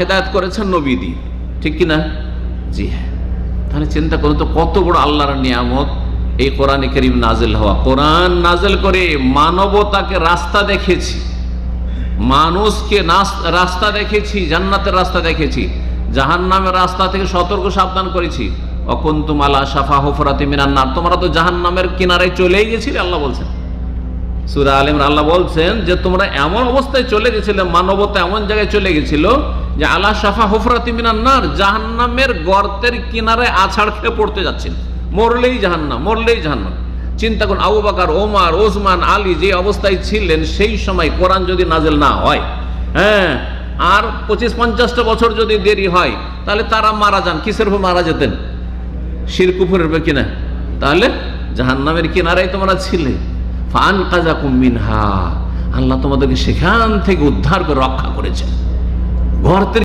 হেদায়েত করেছেন নবী দিয়ে, ঠিক কিনা? জি হ্যাঁ। তাহলে চিন্তা করুন তো কত বড় আল্লাহর নিয়ামত এই কোরআনে কারীম নাজিল হওয়া। কোরআন নাজিল করে মানবতাকে রাস্তা দেখেছি, মানুষকে রাস্তা দেখেছি, জান্নাতের রাস্তা দেখেছি, জাহান্নামের রাস্তা থেকে সতর্ক সাবধান করেছি। অকুনতুম আলা শাফা হুফরাতিম মিনান নার, তোমরা তো জাহান্নামের কিনারায় চলেই গেছিলে, আল্লাহ বলছেন সূরা আলে ইমরান। আল্লাহ বলছেন যে তোমরা এমন অবস্থায় চলে গেছিলে, মানবতা এমন জায়গায় চলে গেছিল যে আলা শাফা হুফরাতিম মিনান নার, জাহান্নামের গর্তের কিনারে আছাড় খেয়ে পড়তে যাচ্ছেন, মরলেই জাহান্নাম, মরলেই জাহান্নাম। চিন্তা করুন, আবু বকর, ওমর, ওসমান, আলী যে অবস্থায় ছিলেন সেই সময় কোরআন যদি নাজিল না হয়, হ্যাঁ, আর 25-50টা বছর যদি দেরি হয়, তাহলে তারা মারা যান, কিসের উপর মারা যেতেন? শিরক কুফরের উপর কিনা? তাহলে জাহান্নামের কিনারায় তোমরা ছিলে। ফাআনকাযাকুম মিনহা, আল্লাহ তোমাদেরকে সেখান থেকে উদ্ধার করে রক্ষা করেছেন। গর্তের